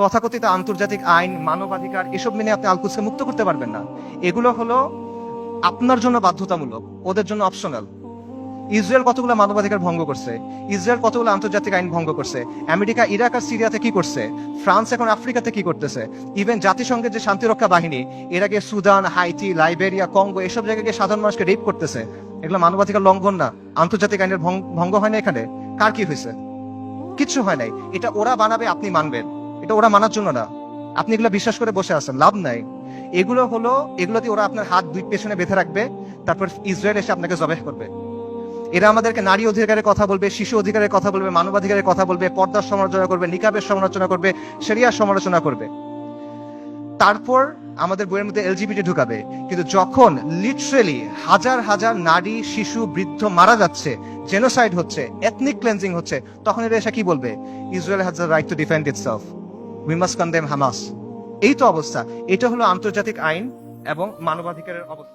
তথাকথিত আন্তর্জাতিক আইন, মানবাধিকার এসব মেনে আপনি আল-কুদসকে মুক্ত করতে পারবেন না। এগুলো হলো আপনার জন্য বাধ্যতামূলক, ওদের জন্য অপশনাল। ইসরায়েল কতগুলো মানবাধিকার ভঙ্গ করছে, ইসরায়েল কতগুলো আন্তর্জাতিক আইন ভঙ্গ করছে, আমেরিকা ইরাক আর সিরিয়াতে কি করছে, ফ্রান্স এখন আফ্রিকাতে কি করতেছে, ইভেন জাতিসংঘের যে শান্তিরক্ষা বাহিনী এর আগে সুদান, হাইতি, লাইবেরিয়া, কঙ্গো এসব জায়গায় গিয়ে সাধারণ মানুষকে রেপ করতেছে। এগুলো মানবাধিকার লঙ্ঘন না? আন্তর্জাতিক আইনের ভঙ্গ হয় না এখানে? কার কি হয়েছে? কিচ্ছু হয় নাই। এটা ওরা বানাবে, আপনি মানবেন। এটা ওরা মানার জন্য না। আপনি এগুলো বিশ্বাস করে বসে আছেন, লাভ নাই। এগুলোতে ওরা আপনার হাত দুই পেছনে বেঁধে রাখবে, তারপর ইসরায়েল এসে আপনাকে জবাহ করবে। এরা আমাদেরকে নারী অধিকারের কথা বলবে, শিশু অধিকারের কথা বলবে, মানবাধিকারের কথা বলবে, পর্দার সমালোচনা করবে, নিকাবের সমালোচনা করবে, শরিয়ার সমালোচনা করবে। তারপর আমাদের বইয়ের মধ্যে এলজিবিটি ঢুকাবে। কিন্তু যখন লিটারেলি হাজার হাজার নারী, শিশু, বৃদ্ধ মারা যাচ্ছে, জেনোসাইড হচ্ছে, এথনিক ক্লেন্সিং হচ্ছে, তখন এরা এসে কি বলবে? Israel has the right to defend itself, we must condemn Hamas. এই তো অবস্থা। এটা হলো আন্তর্জাতিক আইন এবং মানবাধিকারের অবস্থা।